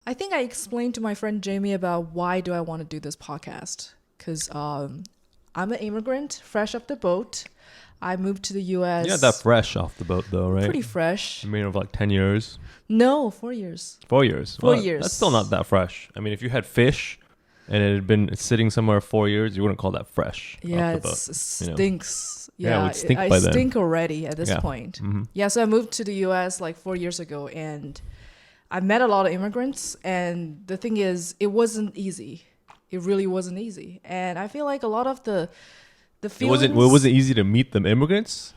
I think I explained to my friend Jamie about why do I want to do this podcast. Because I'm an immigrant, fresh off the boat. I moved to the U.S. You're not that fresh off the boat, though, right? Pretty fresh. I mean, of like 10 years? No, 4 years. 4 years? 4 years. That's still not that fresh. I mean, if you had fish and it had been sitting somewhere 4 years, you wouldn't call that fresh. Yeah, off the it boat, stinks. You know? Yeah, it would stink I by then. stink already at this point. Mm-hmm. Yeah, so I moved to the U.S. like 4 years ago, and I met a lot of immigrants. And the thing is, it wasn't easy. It really wasn't easy. And I feel like a lot of the feelings... It wasn't easy to meet them immigrants?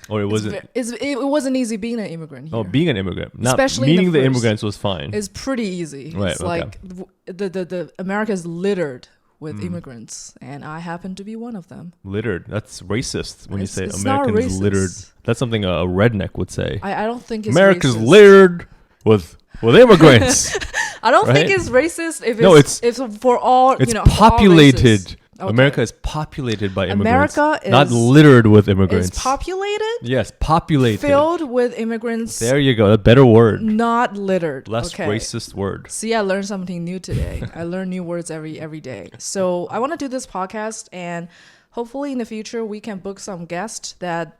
Or it wasn't... It wasn't easy being an immigrant here. Oh, being an immigrant. Not Especially meeting the the immigrants was fine. It's pretty easy. Right, It's okay. like the America is littered with immigrants, and I happen to be one of them. Littered. That's racist when you say It's not Americans racist. littered. That's something a redneck would say. I don't think it's America's racist. littered with immigrants. I don't think right? it's racist if it's for all. It's for all races. populated. Okay. America is populated by immigrants. America not is- littered with immigrants. It's populated, Yes, populated. filled with immigrants, There you go. A better word. not littered. Less okay. racist word. See, I learned something new today. I learn new words every day. So I want to do this podcast, and hopefully in the future we can book some guests that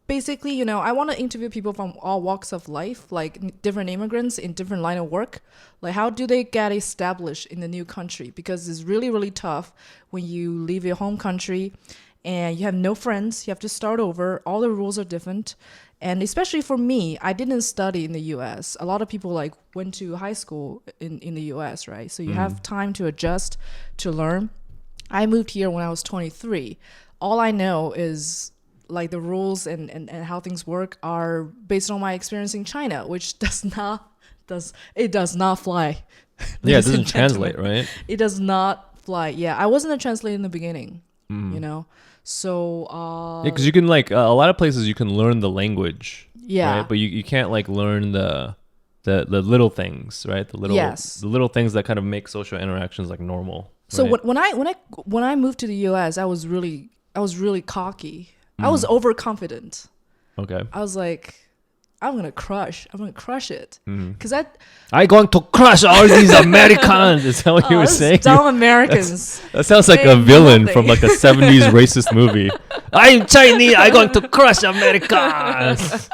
basically, I want to interview people from all walks of life, like different immigrants in different line of work. Like, how do they get established in the new country? Because it's really, really tough when you leave your home country and you have no friends. You have to start over. All the rules are different. And especially for me, I didn't study in the U.S. A lot of people went to high school in the U.S., right? So you have time to adjust, to learn. I moved here when I was 23. All I know is like the rules and how things work are based on my experience in China, which does not fly. Yeah, it doesn't translate, right? It does not fly. Yeah, I wasn't a translator in the beginning, So Yeah, because you can a lot of places you can learn the language. Yeah. Right? But you can't learn the little things, right? The little things that kind of make social interactions normal. So right? when I moved to the U.S., I was really cocky. I was overconfident. Okay. I was like, I'm gonna crush it, because I'm going to crush all these Americans. Is that what you were saying? Dumb Americans. That sounds like a villain from a 70s racist movie. I'm Chinese. I'm going to crush Americans.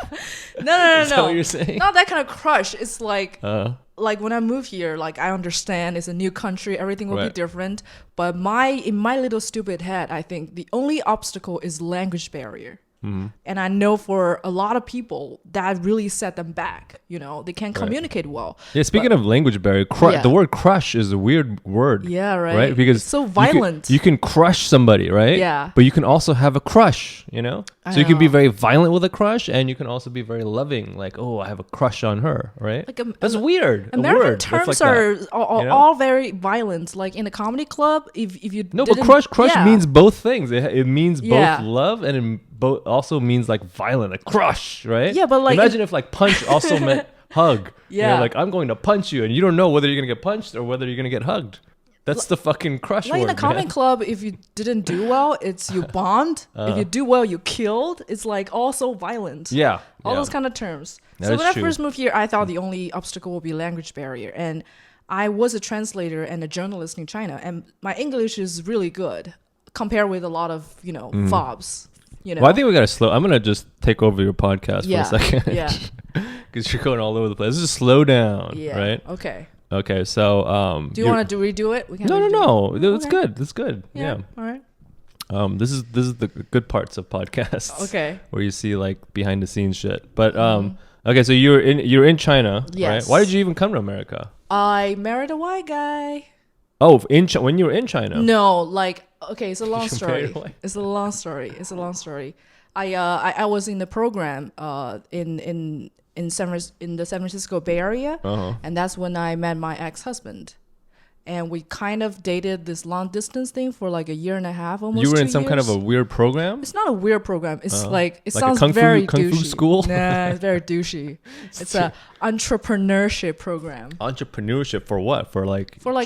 No. Is that what you're saying? Not that kind of crush. It's like when I move here, I understand it's a new country, everything will be different. But in my little stupid head, I think the only obstacle is language barrier. And I know for a lot of people that really set them back. They can't communicate well. Yeah, speaking of language barrier, the word crush is a weird word. Yeah, right. Right? Because it's so violent. You can crush somebody, right? Yeah. But you can also have a crush, So you can be know. very violent with a crush, and you can also be very loving, I have a crush on her, right? That's weird. American terms are all very violent. Like in a comedy club, if you but crush means both things. It means both love and also means violent, a crush, right? Yeah, but imagine if punch also meant hug. Yeah, I'm going to punch you, and you don't know whether you're gonna get punched or whether you're gonna get hugged. That's the fucking crush word. In a comedy club, if you didn't do well, it's you bond. If you do well, you killed. It's also violent. Yeah, all those kind of terms. That so is when true. I first moved here, I thought the only obstacle would be language barrier, and I was a translator and a journalist in China, and my English is really good compared with a lot of fobs. Well, I think we gotta slow. I'm gonna just take over your podcast for a second. Yeah. Because you're going all over the place. This is slow down. Yeah. Right. Okay. So do you want to redo it? We can No. That's Okay. good. That's good. Yeah. All right. This is the good parts of podcasts. Okay. Where you see behind the scenes shit. But okay, so you're in China, Yes. right? Why did you even come to America? I married a white guy. Oh, when you were in China? No, okay, it's a long You married story. a white- It's a long story. I was in the program in the San Francisco Bay Area, and that's when I met my ex-husband. And we kind of dated this long distance thing for a year and a half, almost. You were 2 in some kind of years. a weird program? It's not a weird program. It's it Like a sounds kung fu- very kung fu douchey. school? Nah, it's very douchey. It's a entrepreneurship program. Entrepreneurship for what? For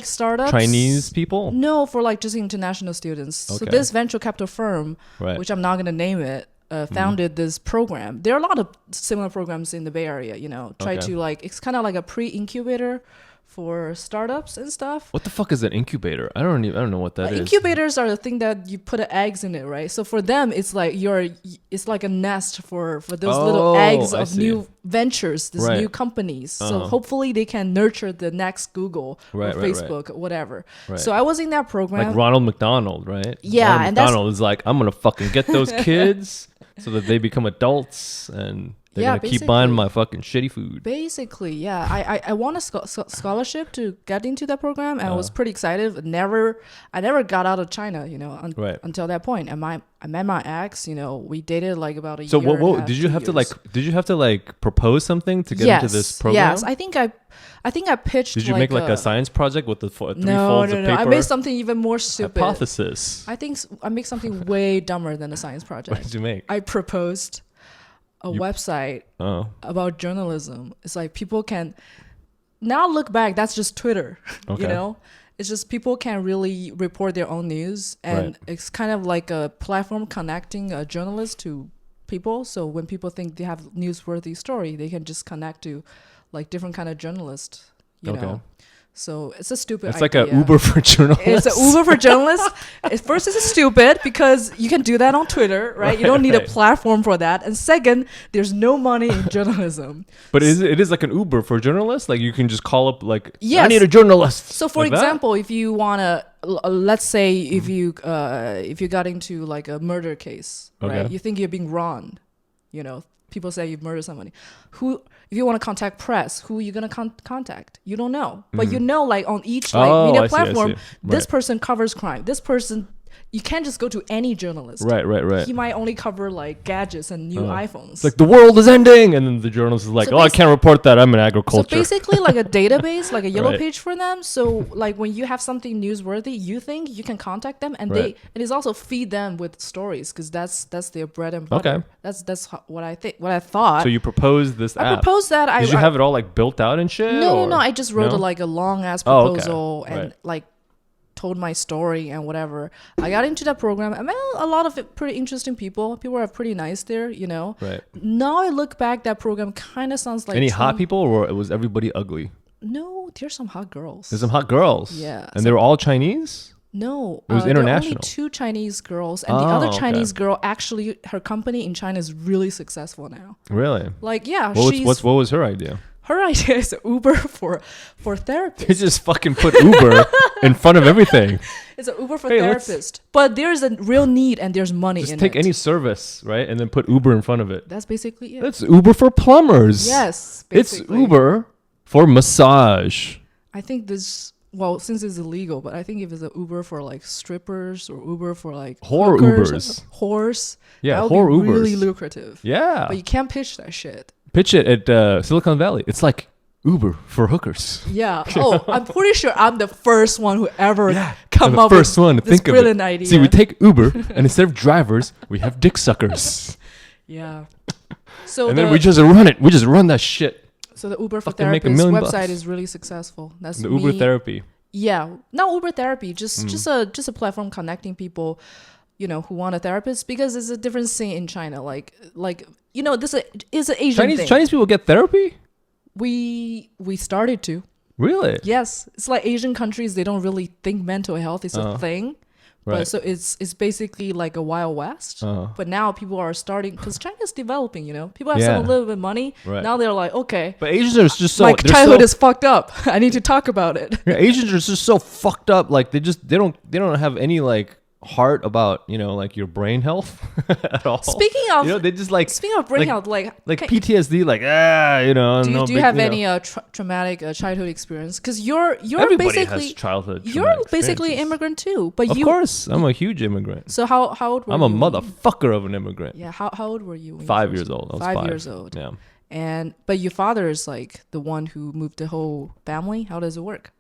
startups. Chinese people? No, for just international students. So Okay. this venture capital firm, Right. which I'm not going to name it, founded this program. There are a lot of similar programs in the Bay Area. Try Okay. to it's kind of like a pre-incubator for startups and stuff. What the fuck is an incubator? I don't know what that is. Incubators are the thing that you put the eggs in it, right? So for them, it's like it's like a nest for those little eggs of new ventures, these new companies. So hopefully they can nurture the next Google or Facebook, whatever. Right. So I was in that program. Like Ronald McDonald, right? Yeah. Ronald McDonald is like, I'm going to fucking get those kids so that they become adults and they're going to keep buying my fucking shitty food. Basically, yeah. I won a scholarship to get into that program, and I was pretty excited. I never got out of China, until that point. And I met my ex, we dated like about a year. So what did you have to like propose something to get into this program? Yes, I think I pitched. Did you make like a science project with the 3 folds of paper? No. I made something even more stupid. Hypothesis. I think I made something way dumber than a science project. What did you make? I proposed a website about journalism. It's like people can now look back. That's just Twitter. Okay. It's just people can really report their own news, and it's kind of like a platform connecting a journalist to people. So when people think they have newsworthy story, they can just connect to like different kind of journalists. You know. So it's a stupid idea. It's like an Uber for journalists. It's an Uber for journalists. First, it's stupid because you can do that on Twitter, right? You don't need a platform for that. And second, there's no money in journalism. But it is like an Uber for journalists? Like you can just call up like, I need a journalist. So for example, if you want to, let's say if you got into like a murder case, right? You think you're being wronged, people say you've murdered somebody. If you want to contact press, who are you going to contact? You don't know. But like on each media platform, this person covers crime. This person, you can't just go to any journalist. Right. He might only cover like gadgets and new iPhones. It's like the world is ending. And then the journalist is like, I can't report that. I'm in agriculture. So basically like a database, like a yellow page for them. So like when you have something newsworthy, you think you can contact them, and it is also feed them with stories, because that's their bread and butter. Okay. That's what I think. What I thought. So you proposed this app. I proposed that. Did you have it all like built out and shit? No. I just wrote a long ass proposal and like told my story and whatever. I got into that program. I met a lot of pretty interesting people. People are pretty nice there, Right. Now I look back, that program kind of sounds like any hot people, or was everybody ugly? No, there's some hot girls. There's some hot girls. Yeah. And they were all Chinese? No, it was international. There were only 2 Chinese girls, and the other Chinese girl, actually, her company in China is really successful now. Really? Like, yeah. What was her idea? Her idea is Uber for therapists. They just fucking put Uber in front of everything. It's an Uber for therapists. But there's a real need and there's money in it. Just take any service, right? And then put Uber in front of it. That's basically it. It's Uber for plumbers. Yes, basically. It's Uber for massage. I think since it's illegal, but I think if it's an Uber for like strippers or Uber for like whore Ubers. Whores. Yeah, that would whore be Ubers. Really lucrative. Yeah. But you can't pitch that shit. Pitch it at Silicon Valley. It's like Uber for hookers. Yeah. Oh, I'm pretty sure I'm the first one who ever come up with this brilliant idea. See, we take Uber, and instead of drivers, we have dick suckers. Yeah. So then we just run it. We just run that shit. So the Uber for Therapists website is really successful. That's the Uber therapy. Yeah, not Uber therapy. Just a platform connecting people, who want a therapist, because it's a different scene in China. Like this is an Asian thing. Chinese people get therapy? We started to. Really? Yes. It's like Asian countries, they don't really think mental health is a thing. Right. But so it's basically like a Wild West. But now people are starting, because China's developing, People have some little bit of money. Right. Now they're like, okay. But Asians are just so... My childhood is fucked up. I need to talk about it. Yeah, Asians are just so fucked up. Like they don't have any like heart about like your brain health at all. Speaking of they just like speaking of brain health, like PTSD, like do you have any traumatic childhood experience? Because you're everybody basically has childhood. You're basically an immigrant too, but of course I'm a huge immigrant. So how old were you? I'm a motherfucker of an immigrant. Yeah, how old were you? When 5 years old. I was 5 years old. Yeah. But your father is like the one who moved the whole family. How does it work?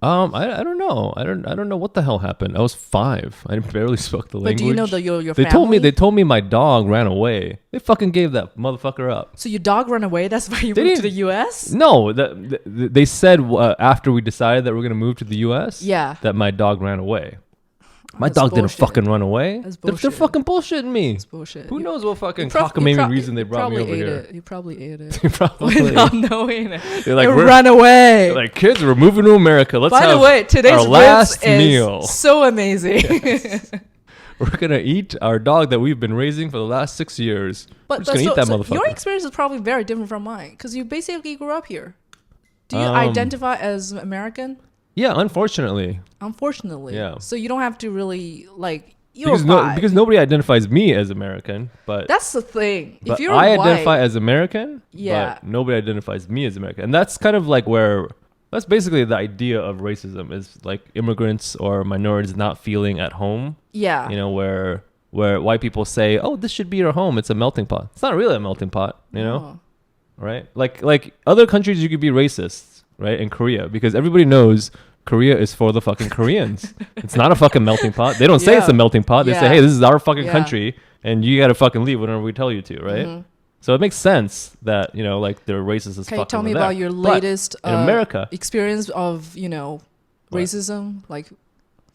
I don't know. I don't know what the hell happened. I was 5. I barely spoke the language. But do you know your they family? They told me my dog ran away. They fucking gave that motherfucker up. So your dog ran away? That's why you moved to the U.S.? No, they said after we decided that we're gonna move to the U.S. Yeah. that my dog ran away. My dog didn't fucking run away. They're fucking bullshitting me. It's bullshit. Who knows what fucking cockamamie reason they brought me over here. You probably ate it. Without knowing it. They're like, run away. They're like, kids, we're moving to America. Let's By have the way, today's our last meal. Is so amazing. Yes. We're going to eat our dog that we've been raising for the last 6 years. We're just going to eat that motherfucker. Your experience is probably very different from mine because you basically grew up here. Do you identify as American? Yeah, unfortunately. Yeah. So you don't have to really because nobody identifies me as American, but that's the thing. If you're I identify as American, but nobody identifies me as American, and that's kind of like that's basically the idea of racism is like immigrants or minorities not feeling at home. Yeah. Where white people say, "Oh, this should be your home. It's a melting pot." It's not really a melting pot, right? Like other countries, you could be racist, right? In Korea, because everybody knows Korea is for the fucking Koreans. It's not a fucking melting pot. They don't say it's a melting pot. They say, hey, this is our fucking country, and you got to fucking leave whenever we tell you to, right? Mm-hmm. So it makes sense that, they're racist as fuck. Can you tell me about your latest in America experience of, racism,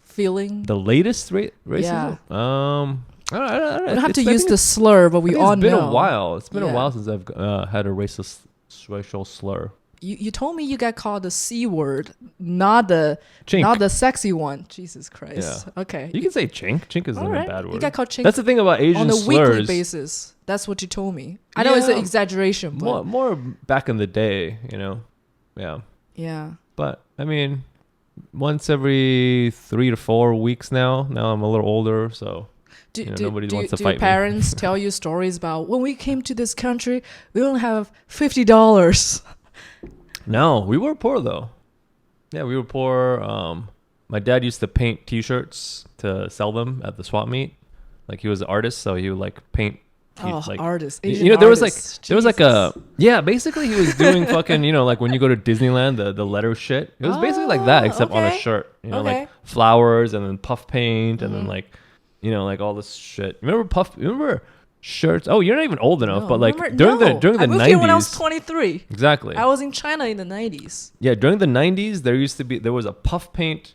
feeling? The latest racism? Yeah. I don't we don't have to use the slur, but we all know. It's been a while. It's been a while since I've had a racial slur. You told me you got called the C word, not the sexy one. Jesus Christ. Yeah. Okay. You can say chink. Chink isn't a bad word. You got called chink. That's the thing about Asian slurs. On a weekly basis. That's what you told me. I know it's an exaggeration, but more back in the day, Yeah. Yeah. But I mean, once every 3 to 4 weeks now. Now I'm a little older, so nobody wants to fight me. Do your parents tell you stories about when we came to this country, we don't have $50? No, we were poor though. Yeah, we were poor. My dad used to paint T-shirts to sell them at the swap meet. Like he was an artist, so he would paint. Artist. Asian there was basically he was doing fucking like when you go to Disneyland, the letter shit. It was basically like that, except on a shirt. Like flowers and then puff paint and then all this shit. Remember shirts? Oh, you're not even old enough, but during the 90s. I moved here when I was 23. Exactly. I was in China in the 90s. Yeah, during the 90s, there was a puff paint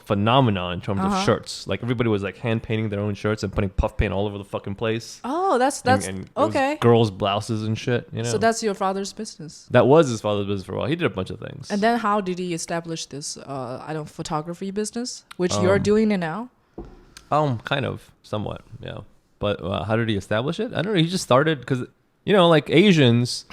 phenomenon in terms of shirts. Like everybody was hand painting their own shirts and putting puff paint all over the fucking place. Oh, that's and okay. Girls' blouses and shit. So that's your father's business. That was his father's business for a while. He did a bunch of things. And then how did he establish this photography business, which you're doing it now? Kind of, somewhat, yeah. But how did he establish it? I don't know. He just started because, Asians,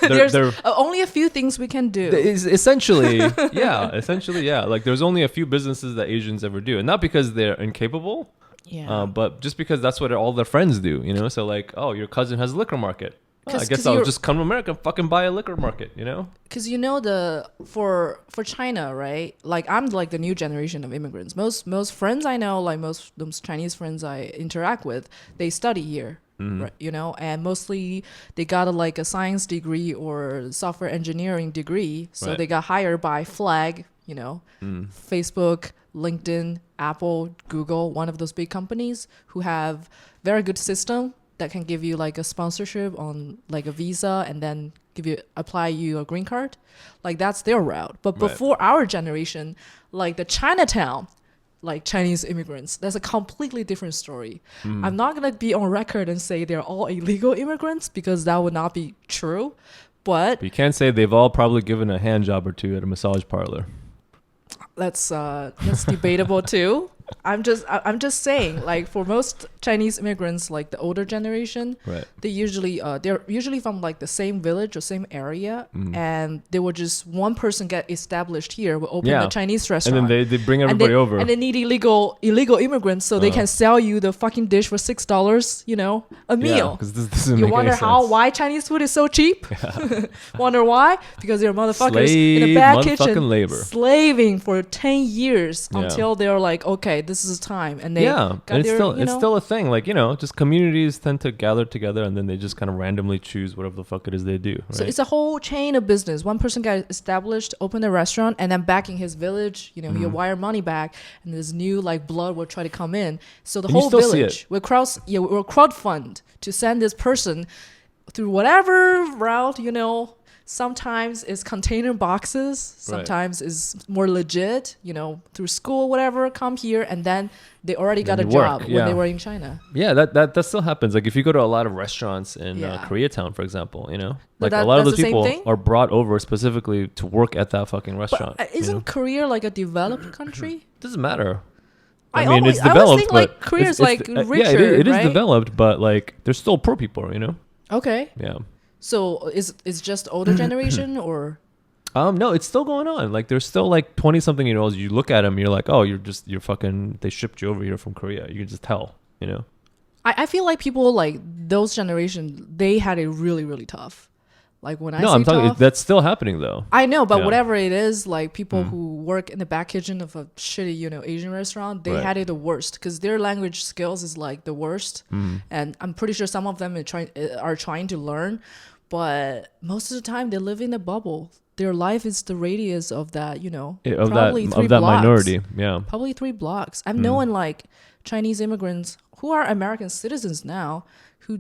there's only a few things we can do. Essentially, yeah. Like there's only a few businesses that Asians ever do. And not because they're incapable, but just because that's what all their friends do, So your cousin has a liquor market. I guess I'll just come to America and fucking buy a liquor market, Because for China, right? I'm the new generation of immigrants. Most friends I know, most those Chinese friends I interact with, they study here, right? And mostly they got a science degree or software engineering degree, so they got hired by Flag, Facebook, LinkedIn, Apple, Google, one of those big companies who have very good system that can give you a sponsorship on a visa and then apply you a green card. That's their route. But before our generation, the Chinatown, Chinese immigrants, that's a completely different story. I'm not going to be on record and say they're all illegal immigrants because that would not be true. But you can't say they've all probably given a hand job or two at a massage parlor. That's debatable too. I'm just saying, for most Chinese immigrants, the older generation, they they're usually from the same village or same area, and they will just one person get established here, will open a Chinese restaurant, and then they bring everybody over, and they need illegal immigrants so they can sell you the fucking dish for $6, a meal. Because this doesn't you make wonder any sense. why Chinese food is so cheap? Wonder why? Because they're motherfuckers in a bad kitchen, labor. Slaving for 10 years until they're okay, this is time, and they it's still a thing. Just communities tend to gather together, and then they just kind of randomly choose whatever the fuck it is they do. Right? So it's a whole chain of business. One person got established, opened a restaurant, and then back in his village, he'll wire money back, and this new blood will try to come in. So the whole village will crowdfund to send this person through whatever route sometimes it's container boxes, sometimes it's more legit, through school, whatever, come here, and then they already got a job when they were in China. Yeah, that still happens. Like if you go to a lot of restaurants in Koreatown, for example, like a lot of those people are brought over specifically to work at that fucking restaurant. But isn't Korea like a developed country? Doesn't matter. I mean, it's developed, always think like Korea's like richer, yeah, it is right? developed, but like there's still poor people, Okay. Yeah. So is just older generation or? No, it's still going on. Like there's still like 20-something-year-olds. You look at them, you're like, oh, you're fucking. They shipped you over here from Korea. You can just tell, I feel like people like those generations, they had it really, really tough. Like when I say I'm talking. tough, That's still happening though. I know, but whatever it is, like people who work in the back kitchen of a shitty, Asian restaurant, they had it the worst because their language skills is like the worst. And I'm pretty sure some of them are trying to learn, but most of the time they live in a bubble. Their life is the radius of that, probably three blocks. Minority. Yeah, probably 3 blocks. I've known like Chinese immigrants who are American citizens now, who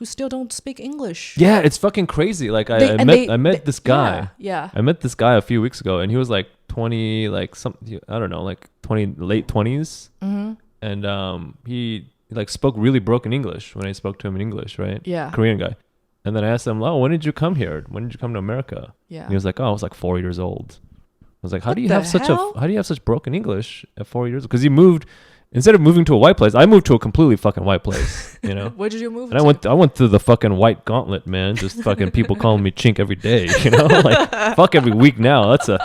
still don't speak English. Yeah, it's fucking crazy. Like I met this guy. Yeah. I met this guy a few weeks ago, and he was like 20, like I don't know, like 20, late 20s. And he like spoke really broken English when I spoke to him in English, right? Yeah. Korean guy. And then I asked him, "Oh, when did you come here? When did you come to America?" Yeah. And he was like, "Oh, I was like 4 years old." I was like, how do you have such broken English at 4 years? Because he moved. Instead of moving to a white place, I moved to a completely fucking white place, Where did you move to? I went through the fucking white gauntlet, man. Just fucking people calling me chink every day, Like, fuck every week now. That's a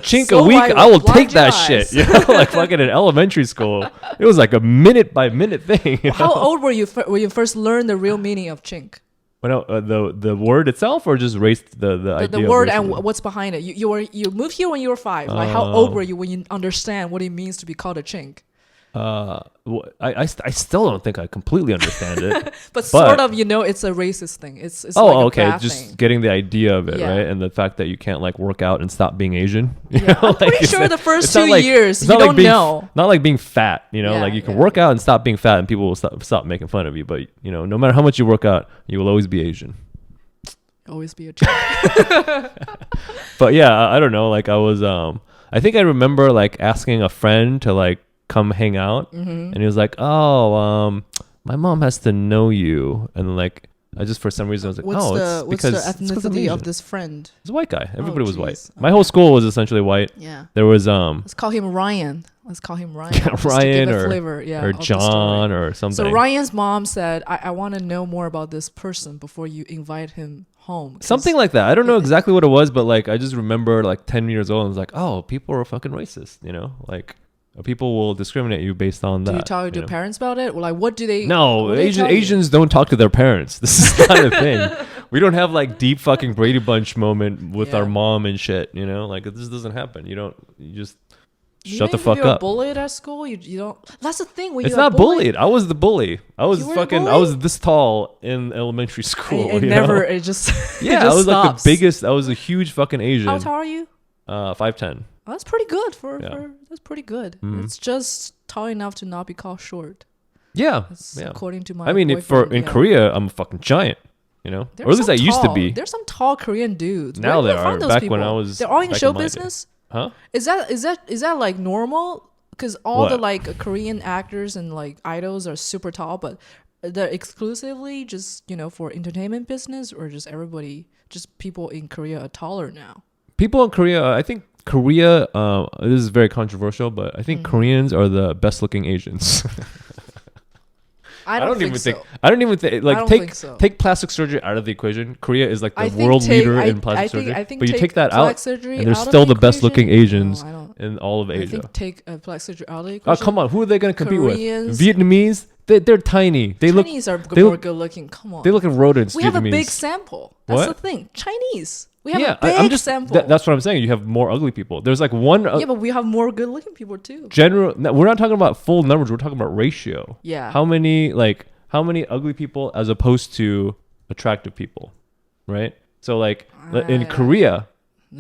chink a week. I will take that shit, Like fucking in elementary school. It was like a minute by minute thing. How old were you when you first learned the real meaning of chink? The word itself, or just the idea? The word and what's behind it. You moved here when you were 5. Like how old were you when you understand what it means to be called a chink? I still don't think I completely understand it. but sort of, it's a racist thing. It's like okay, a bad just thing. Getting the idea of it, right? And the fact that you can't like work out and stop being Asian. I'm pretty sure the first 2 years you don't know. Not like being fat, like you can work out and stop being fat, and people will stop making fun of you. But no matter how much you work out, you will always be Asian. Always be a chink. But yeah, I don't know. Like I was, I think I remember like asking a friend to like come hang out, and he was like, "Oh, my mom has to know you," and like I just for some reason I was like, what's the ethnicity of this friend? He's a white guy. Everybody was white. My whole school was essentially white. Yeah. There was Let's call him Ryan. Yeah, Ryan or John or something. So Ryan's mom said, I want to know more about this person before you invite him home. Something like that. I don't know exactly what it was, but like I just remember like 10 years old and I was like, oh, people are fucking racist, like people will discriminate you based on that. Do you talk to your parents about it? Or like, what do they? No, Asians don't talk to their parents. This is not a thing. We don't have like deep fucking Brady Bunch moment with our mom and shit. Like this doesn't happen. You just shut the fuck up. You're bullied at school. You don't. That's the thing. It's not bullied. I was the bully. I was I was this tall in elementary school. It never. It just. Yeah, I was like the biggest. I was a huge fucking Asian. How tall are you? 5'10". Oh, that's pretty good that's pretty good. It's just tall enough to not be called short. Yeah, according to my. I mean, in Korea, I'm a fucking giant. Or at least I used to be. There's some tall Korean dudes. Now there are. Back when I was, they're all in show business. Huh? Is that like normal? Because all the like Korean actors and like idols are super tall, but they're exclusively just for entertainment business, or just people in Korea are taller now. People in Korea, I think Korea, this is very controversial, but I think Koreans are the best looking Asians. I don't think so. I don't even think, like, take plastic surgery out of the equation. Korea is like the world leader in plastic surgery. But you take that out, and they're still the best looking Asians in all of Asia. I think take plastic surgery out of the equation. Oh, come on. Who are they going to compete with? Vietnamese? They're tiny. Chinese are more good looking. Come on. They look like rodents. We have a big sample. That's the thing. Chinese. We have a big sample. That's what I'm saying. You have more ugly people. There's like one. Yeah, but we have more good looking people too. We're not talking about full numbers. We're talking about ratio. Yeah. How many ugly people as opposed to attractive people, right? So like in Korea,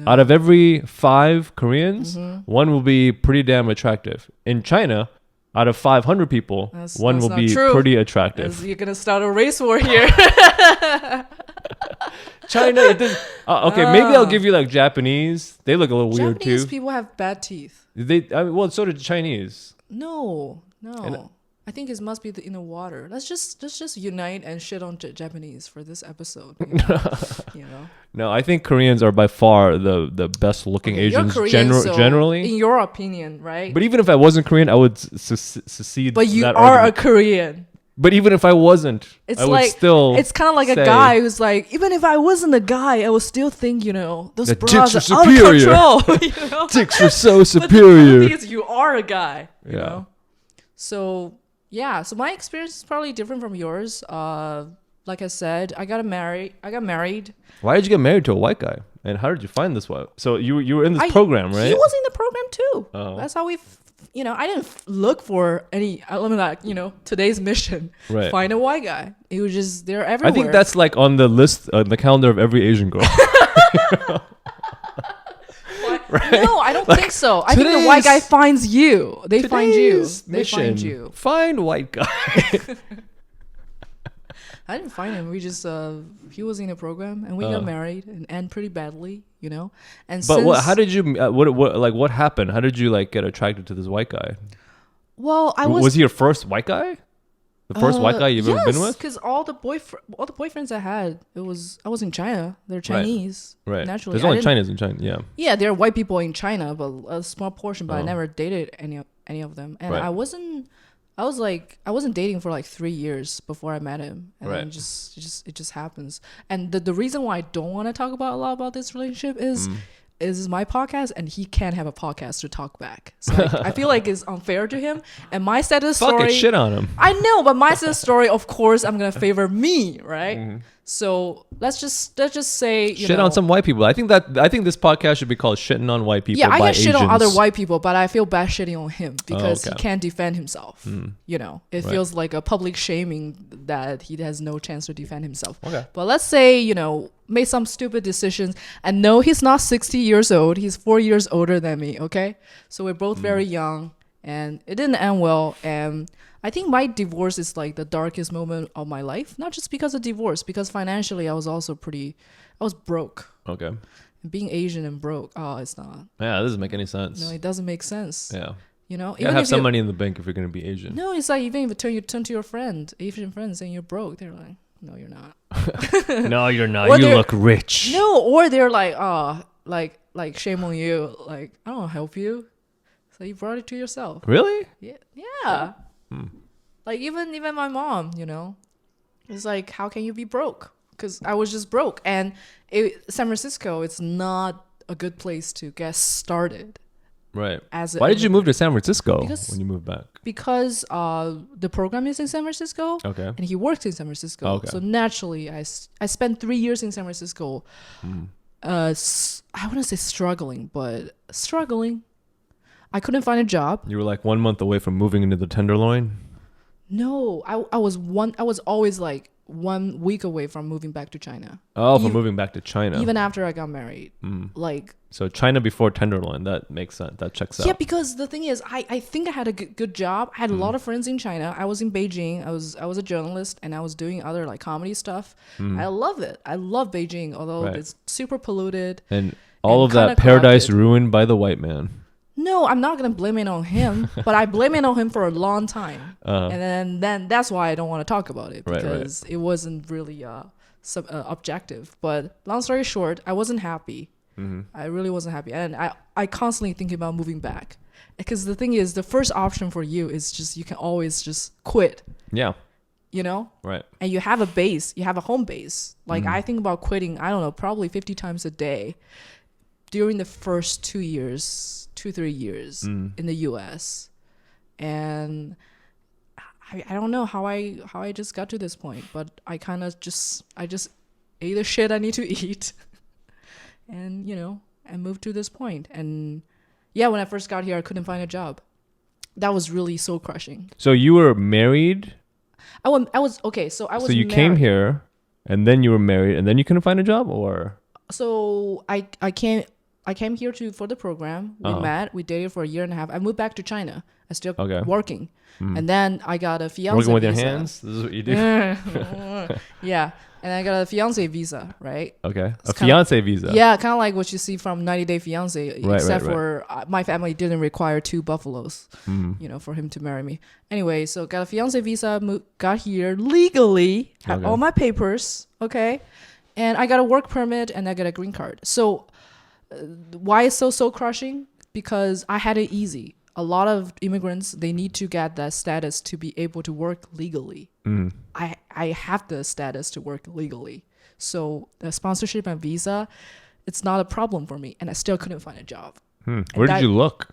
out of every 5 Koreans, one will be pretty damn attractive. In China, out of 500 people, one will be pretty attractive. You're gonna start a race war here. China, it did. Okay, maybe I'll give you like Japanese. They look a little weird too. Japanese people have bad teeth. Well, so did Chinese. No. I think it must be in the water. Let's just unite and shit on Japanese for this episode. You know? No, I think Koreans are by far the best looking Asians generally. In your opinion, right? But even if I wasn't Korean, I would secede. But you that are argument. a Korean. But even if I wasn't, I would still. It's kind of like a guy who's like, even if I wasn't a guy, I would still think, those the bras dicks are are out superior. of control. Dicks are so But superior. the thing is, you are a guy. You Yeah. know? So yeah, so my experience is probably different from yours. Like I said, I got married. Why did you get married to a white guy? And how did you find this one? So you were in this program, right? He was in the program too. Oh. That's how I didn't look for any element like, today's mission. Right. Find a white guy. It was just, they're everywhere. I think that's like on the list, the calendar of every Asian girl. Right? No, I don't think so. I think the white guy finds you. They find you. They find you. Find white guy. I didn't find him. We just he was in a program and we got married and pretty badly, And But how did you? What happened? How did you get attracted to this white guy? Well, was he your first white guy? The first white guy you've ever been with? Because all the boyfriends I had, I was in China. They're Chinese, right? Naturally, there's only Chinese in China. Yeah. Yeah, there are white people in China, but a small portion. But I never dated any of them, and I wasn't dating for like 3 years before I met him, and then it just happens. And the reason why I don't want to talk about a lot about this relationship is my podcast, and he can't have a podcast to talk back. So I feel like it's unfair to him. And my side of the story, fucking shit on him. I know, but my side of the story, of course, I'm gonna favor me, right? Mm-hmm. So let's just say shit on some white people. I think this podcast should be called "Shitting on White People." Yeah, I by get shit Asians. on other white people, but I feel bad shitting on him because he can't defend himself. It feels like a public shaming that he has no chance to defend himself. Okay. But let's say made some stupid decisions, and no, he's not 60 years old. He's 4 years older than me. Okay, so we're both very young, and it didn't end well. And I think my divorce is like the darkest moment of my life. Not just because of divorce, because financially I was also I was broke. Okay. Being Asian and broke, it's not. Yeah, that doesn't make any sense. No, it doesn't make sense. Yeah. You gotta have some money in the bank if you're gonna be Asian. No, it's like even if you turn to your Asian friend saying you're broke, they're like, no, you're not. No, you're not. Or you look rich. No, or they're like, like shame on you. Like, I don't help you. So you brought it to yourself. Really? Yeah. Like even my mom, it's like, how can you be broke? Because I was just broke, and San Francisco, it's not a good place to get started. Right. Why did you move to San Francisco when you moved back? Because the program is in San Francisco. Okay. And he works in San Francisco. Okay. So naturally, I spent 3 years in San Francisco. I wouldn't say struggling, but struggling. I couldn't find a job. You were like 1 month away from moving into the Tenderloin? No, I was always like 1 week away from moving back to China. Oh, from moving back to China. Even after I got married. So China before Tenderloin, that makes sense. That checks out. Yeah, because the thing is, I think I had a good job. I had a lot of friends in China. I was in Beijing. I was a journalist, and I was doing other like comedy stuff. I love it. I love Beijing, although it's super polluted. And all of that paradise ruined by the white man. No, I'm not gonna blame it on him, but I blame it on him for a long time, and then that's why I don't want to talk about it, because it wasn't really objective. But long story short, I wasn't happy. I really wasn't happy, and I constantly thinking about moving back, because the thing is, the first option for you is just you can always just quit. Yeah. Right. And you have a base, you have a home base. Like I think about quitting, I don't know, probably 50 times a day during the first 3 years in the US. And I don't know how I just got to this point, but I just ate the shit I need to eat and and moved to this point. And yeah, when I first got here, I couldn't find a job. That was really soul crushing. So you were married? I was okay, so I was So you married. came here and then you were married and then you couldn't find a job, or? So I came I came here for the program. We met. We dated for a year and a half. I moved back to China. I still working. And then I got a fiance Working with visa. your hands? This is what you do? Yeah. And I got a fiance visa, right? Okay. A fiance visa? Yeah, kind of like what you see from 90 Day Fiance, except for my family didn't require 2 buffaloes, for him to marry me. Anyway, so got a fiance visa, got here legally, had all my papers, okay? And I got a work permit and I got a green card. So why is so crushing? Because I had it easy. A lot of immigrants, they need to get that status to be able to work legally. I have the status to work legally. So the sponsorship and visa, it's not a problem for me. And I still couldn't find a job. Where did you look?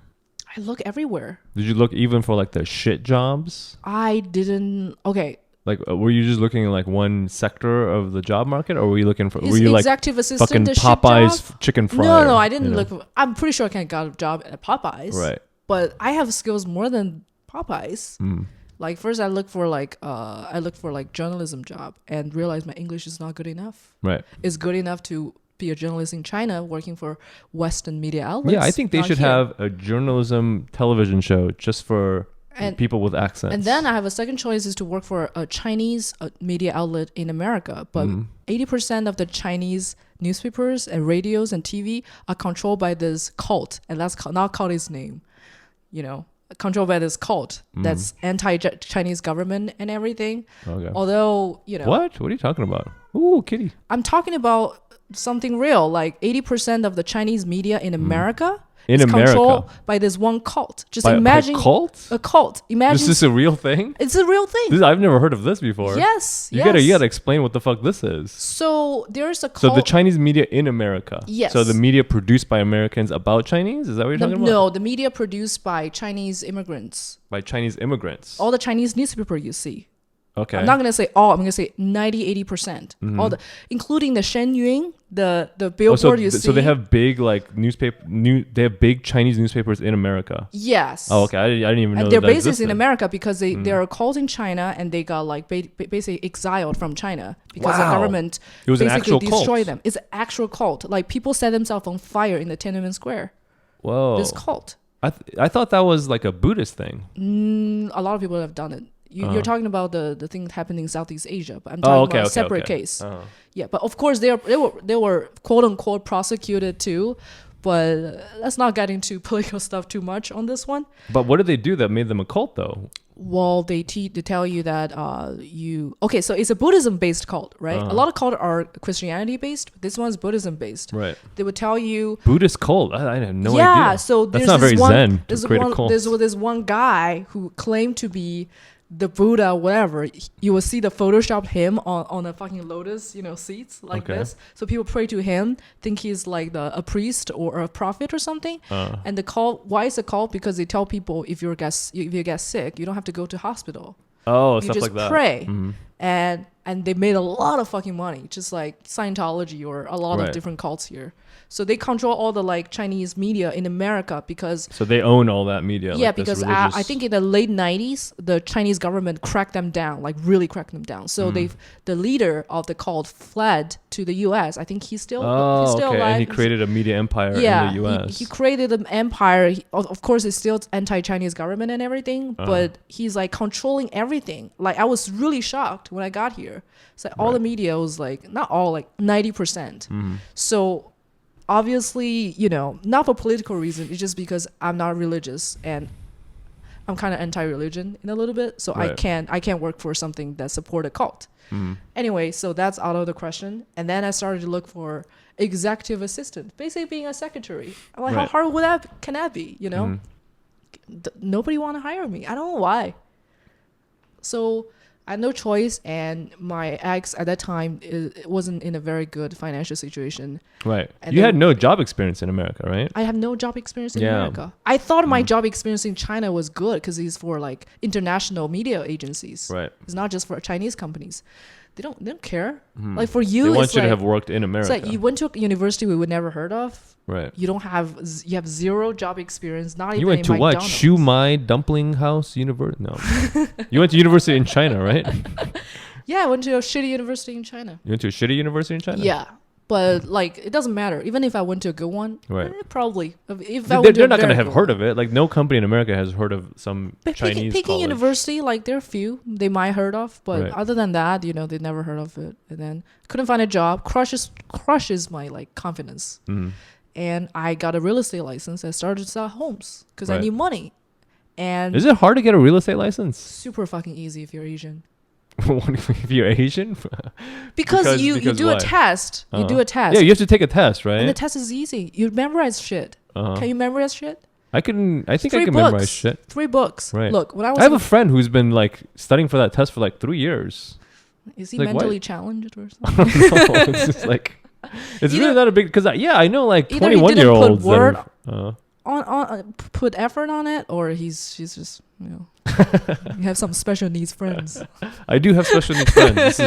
I look everywhere. Did you look even for like the shit jobs? I didn't. Okay. Like, were you just looking in like one sector of the job market, or were you looking for? Were you like executive assistant, fucking Popeyes chicken fryer? No, I didn't look. I'm pretty sure I can got a job at Popeyes. Right. But I have skills more than Popeyes. Like first, I look for journalism job and realized my English is not good enough. Right. It's good enough to be a journalist in China working for Western media outlets. Yeah, I think they should have a journalism television show just for people with accents. And then I have a second choice is to work for a Chinese media outlet in America. But 80% of the Chinese newspapers and radios and TV are controlled by this cult. And that's not called its name. Controlled by this cult that's anti-Chinese government and everything. Okay. Although, What are you talking about? Ooh, kitty. I'm talking about something real. Like 80% of the Chinese media in America is controlled by this one cult. Just imagine a cult. A cult. Imagine this is a real thing. It's a real thing. I've never heard of this before. Yes. You gotta explain what the fuck this is. So there's a cult. So the Chinese media in America. Yes. So the media produced by Americans about Chinese. Is that what you're talking about? No, the media produced by Chinese immigrants. By Chinese immigrants. All the Chinese newspaper you see. Okay. I'm not going to say all. I'm going to say 90-80%. All including the Shenyun, the billboard you see. So they have big they have big Chinese newspapers in America. Yes. Oh, okay. I didn't even know and their that bases existed. in America because they're called in China and they got like basically exiled from China because the government basically destroyed them. It's an actual cult. Like people set themselves on fire in the Tiananmen Square. Whoa. This cult. I thought that was like a Buddhist thing. A lot of people have done it. You're talking about the thing that happened in Southeast Asia, but I'm talking about a separate case. Yeah, but of course they were quote unquote prosecuted too, but let's not get into political stuff too much on this one. But what did they do that made them a cult though? Well, they tell you that so it's a Buddhism based cult, right? A lot of cults are Christianity based. This one's Buddhism based. Right. They would tell you Buddhist cult. I had no idea. Yeah, so that's not very zen to create a cult. There's one guy who claimed to be the Buddha, whatever. You will see the Photoshop him on a fucking lotus, seats like this. So people pray to him, think he's like a priest or a prophet or something. And the cult, why is a cult? Because they tell people if you get sick, you don't have to go to hospital. Oh, you stuff just like that. Pray. And they made a lot of fucking money, just like Scientology or a lot of different cults here. So they control all the like Chinese media in America because... So they own all that media. Yeah, like because I think in the late 90s, the Chinese government cracked them down, like really cracked them down. So the leader of the cult fled to the U.S. I think he's still alive. And he created a media empire in the U.S. He created an empire. Of course, it's still anti-Chinese government and everything, but he's like controlling everything. Like I was really shocked when I got here. So all the media was like, not all, like 90%. So... Obviously, not for political reason. It's just because I'm not religious and I'm kind of anti-religion in a little bit. So I can't work for something that support a cult. Anyway, so that's out of the question. And then I started to look for executive assistant, basically being a secretary. I'm like, how hard can that be? Nobody want to hire me. I don't know why. So I had no choice, and my ex at that time it wasn't in a very good financial situation. Right. And you had no job experience in America, right? I have no job experience in America. I thought my job experience in China was good because it's for like international media agencies. Right. It's not just for Chinese companies. They don't care. Like for you, they want you to have worked in America. It's like you went to a university we would never heard of. Right. You have zero job experience. Not even. You went to McDonald's. What? Shu Mai Dumpling House University? No. You went to university in China, right? Yeah, I went to a shitty university in China. You went to a shitty university in China? Yeah. But like, it doesn't matter. Even if I went to a good one, Right. Probably. If I They're, went to they're a not going to very have good heard one. of it. Like no company in America has heard of some But Chinese Peking college. University, like there are few they might heard of, but Right. other than that, they never heard of it. And then couldn't find a job. Crushes my like confidence. Mhm. And I got a real estate license. I started to sell homes because I Right. need money. And Is it hard to get a real estate license? super fucking easy if you're Asian. If you're Asian? Because you do why? a test. You do a test. Yeah, you have to take a test, right? And the test is easy. You memorize shit. Uh-huh. Can you memorize shit? I think I 3 can books. memorize shit. 3 books. Right. Look, when I was I have a friend who's been like studying for that test for like 3 years. is he like, why- mentally challenged or I something? don't know. It's just like it's Either- really not a big because I know like either he didn't 21-year-olds put word that are, on put effort on it, or she's just you have some special needs friends. I do have special needs friends.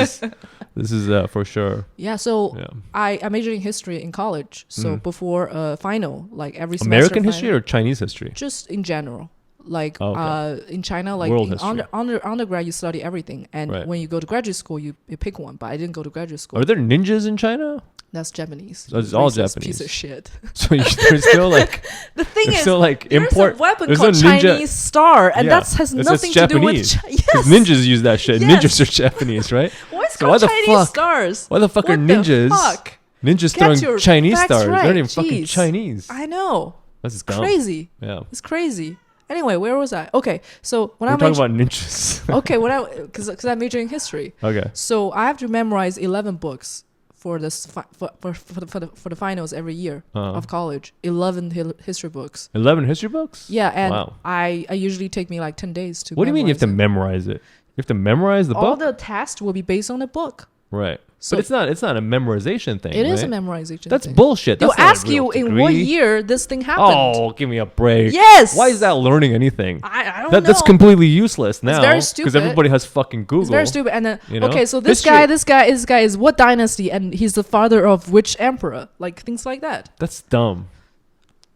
This is for sure. Yeah, so Yeah. I majored in history in college. So Mhm. before final, like every semester American final, history or Chinese history? just in general. Like Oh, okay. in China, like World in history. undergrad, you study everything, and Right. when you go to graduate school, you pick one. But I didn't go to graduate school. Are there ninjas in China? That's Japanese. So it's all Racist Japanese. Piece of shit. So there's still like The thing there's is, still like there's import. a weapon there's called no ninja- Chinese Star, and Yeah. that has It's nothing to do with Japanese. yes. Because ninjas use that shit. Yes. Ninjas are Japanese, right? Why is it So called why the Chinese fuck- stars? Why the fuck are What the ninjas? fuck? Ninjas Get your throwing Chinese facts stars. They're not right. even fucking Jeez. Chinese. I know. That's It's dumb. crazy. Yeah. It's crazy. Anyway, where was I? Okay, so when We're I talking about ninjas. okay, because I majored in history, Okay. so I have to memorize 11 books for this for the finals every year Uh-huh. of college. 11 history books. 11 history books? Yeah, and Wow. I usually take me like 10 days to. What do you mean you have to memorize memorize it? You have to memorize the it. All book? the tests will be based on a book. Right. So but it's not a memorization thing. it is a right? memorization. That's thing. bullshit. They'll That's not a ask you real in what degree. year this thing happened. Oh, give me a break. Yes. Why is that learning anything? I don't know. That's completely useless now. very Because stupid. everybody has fucking Google. It's very stupid. And then You know? okay, so this History- guy is what dynasty, and he's the father of which emperor, like things like that. That's dumb.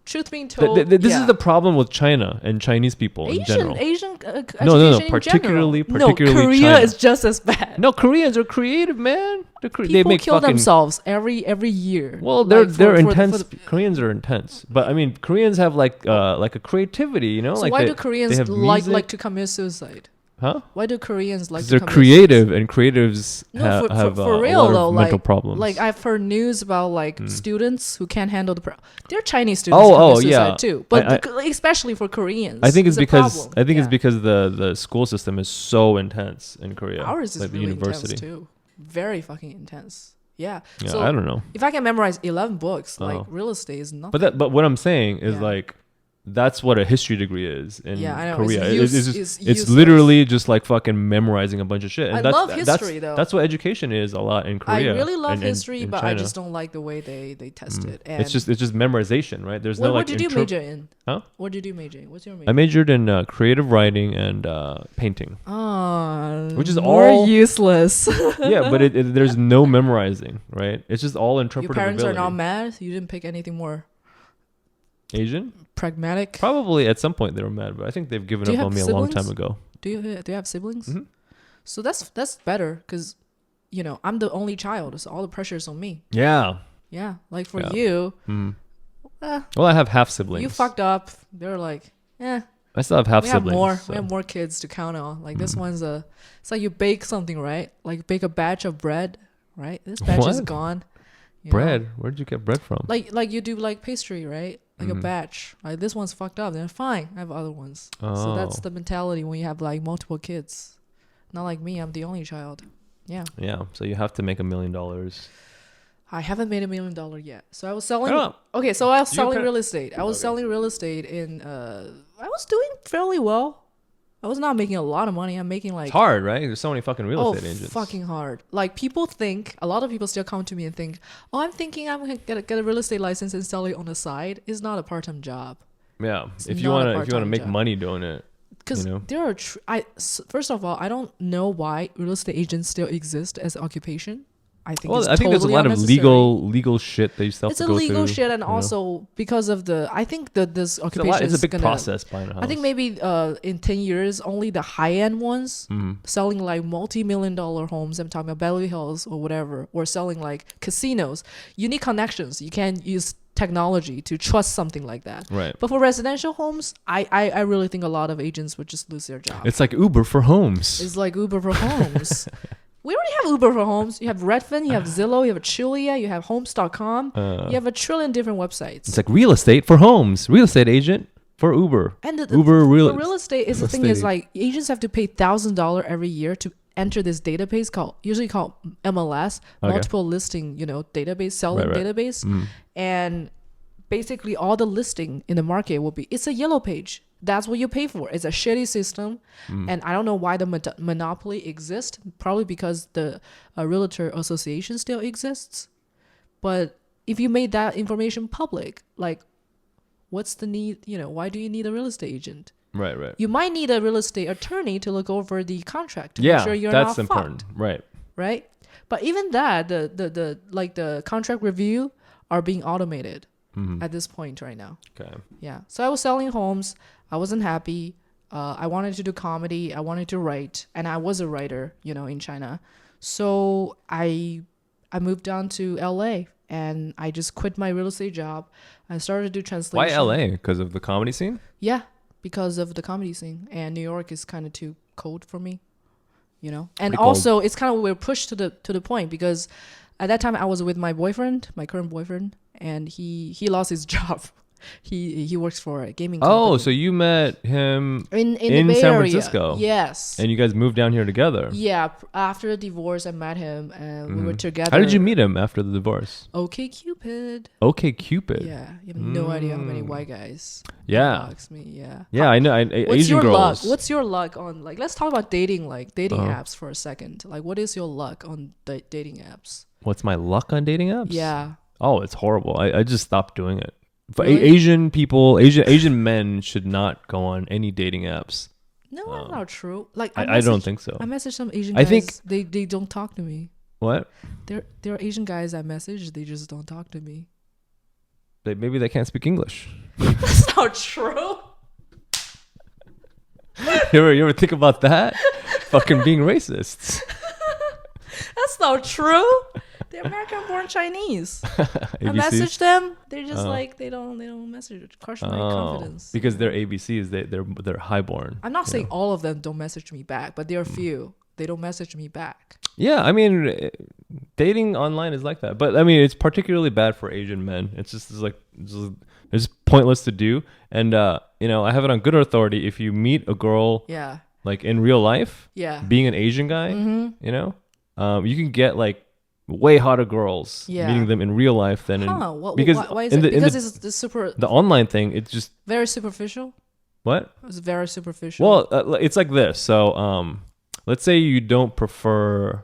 Truth being told, This yeah. is the problem with China and Chinese people in general. Asian No, education in particularly general. No, Korea China. is just as bad. No, Koreans are creative, man. They People make kill fucking. themselves every year. Well, they're Like, they're for the- intense. for the- Koreans are intense, but I mean, Koreans have like a creativity, you know. so like why they, do Koreans they have like music. to commit suicide? Huh? Why do Koreans like? Because to they're commit creative, and creatives No, have for a real lot though, of mental like, problems. Like I've heard news about like Hmm. students who can't handle the. They're Chinese students. Oh, who commit oh, suicide yeah. too, but I- especially for Koreans. I think it's a because problem. I think it's Yeah. because the school system is so intense in Korea. Ours is like really the university. intense too. Very fucking intense. Yeah. Yeah, So I don't know. if I can memorize 11 books, like Oh. real estate is nothing. But what I'm saying is Yeah. like that's what a history degree is in Yeah, I know. Korea. It's It's useless. it's literally just like fucking memorizing a bunch of shit. And I that's, love that's- history, though. That's what education is a lot in Korea. I really love and in- history, in but I China. just don't like the way they test it. And It's just memorization, right? There's what, no like. what did you major in? Huh? What did you major in? What's your major? I majored in creative writing and painting. Which is more all- useless. Yeah, but there's no memorizing, right? It's just all interpretability. Your parents are not mad. You didn't pick anything more Asian? pragmatic. Probably at some point they were mad, but I think they've given Do you up on have me a long siblings? time ago. Do you have siblings? Mhm. So that's better because, I'm the only child, so all the pressure is on me. Yeah. Yeah, like for Yeah. you, Mm. eh, Well, I have half siblings. you fucked up. They're like, I still have half we have siblings. more. so- We have more kids to count on. Like this one's it's like you bake something, right? Like bake a batch of bread, right? This batch is What? gone. you know? Bread? Where did you get bread from? Like you do like pastry, right? Like a Mhm. batch. Like this one's fucked up. Then fine, I have other ones. So that's Oh. the mentality when you have like multiple kids. Not like me, I'm the only child. Yeah. Yeah, so you have to make $1 million. I haven't made $1 million yet. So I was selling. Oh. Okay, so I was You selling can- real estate. I was Okay. selling real estate in. I was doing fairly well. I was not making a lot of money. I'm making like. It's hard, right? There's so many fucking real estate agents. Fucking hard. Like people think, a lot of people still come to me and think, oh, I'm thinking I'm gonna get a real estate license and sell it on the side. It's not a part-time job. Yeah, It's if you not a wanna part-time make job. money doing it, Because you know? there are, first of all, I don't know why real estate agents still exist as occupation. I think is I think there's a totally lot of unnecessary. legal shit that you still have It's to go through. illegal shit, and you know? also because of I think that this occupation It's a big gonna, process buying a house. I think maybe in 10 years, only the high-end ones Mm-hmm. selling like multi-million-dollar homes, I'm talking about Beverly Hills or whatever, or selling like casinos, you need connections. You can't use technology to trust something like that. Right. But for residential homes, I really think a lot of agents would just lose their job. It's like Uber for homes. It's like Uber for homes. We already have Uber for homes. You have Redfin, you have Zillow, you have Chulia, you have Homes.com. You have a trillion different websites. It's like real estate for homes. Real estate agent for Uber. And Uber real estate is the real thing is estate. like agents have to pay $1,000 every year to enter this database usually called MLS, Okay. multiple listing, database, selling Right. database. Mm. And basically all the listing in the market it's a yellow page. That's what you pay for. It's a shitty system. And I don't know why the monopoly exists. Probably because the realtor association still exists. But if you made that information public, like what's the need? Why do you need a real estate agent? Right. You might need a real estate attorney to look over the contract to Yeah, make sure you're that's not important. fucked, right? But even that, the contract review are being automated at this point right now. Okay. Yeah. So I was selling homes. I wasn't happy. I wanted to do comedy. I wanted to write, and I was a writer, in China. So I moved down to LA, and I just quit my real estate job. I started to do translation. Why LA? Because of the comedy scene? Yeah, because of the comedy scene, and New York is kind of too cold for me, And Pretty also, it's kind of we're pushed to the point because at that time I was with my boyfriend, my current boyfriend, and he lost his job. He works for a gaming company. Oh, so you met him in the in Bay San Area. Francisco. Yes. And you guys moved down here together. Yeah. After the divorce, I met him, and we were together. How did you meet him after the divorce? Okay, Cupid. Okay, Cupid. Yeah, you have no idea how many white guys. Yeah. Inbox me. Yeah. Yeah, I know. What's Asian your girls. luck? What's your luck on let's talk about dating apps for a second. Like, what is your luck on dating apps? What's my luck on dating apps? Yeah. Oh, it's horrible. I just stopped doing it. But Really? Asian people, Asian men should not go on any dating apps. No, that's not true. Like, I don't think so. I message some Asian I guys. think- they don't talk to me. What? There are Asian guys I message. They just don't talk to me. Maybe they can't speak English. That's not true. You ever think about that? Fucking being racists. That's not true. They're American-born Chinese. I ABCs? message them. They're just they don't message. Crush my confidence. Because they're ABCs. They're highborn. I'm not saying all of them don't message me back, but there are few. They don't message me back. Yeah, I mean, dating online is like that. But I mean, it's particularly bad for Asian men. It's pointless to do. And I have it on good authority. If you meet a girl, Yeah. like in real life, Yeah. being an Asian guy, you can get like way hotter girls Yeah. meeting them in real life than in Why is it? Because it's super the online thing. It's just very superficial. what? It's very superficial. Well, it's like this. So, let's say you don't prefer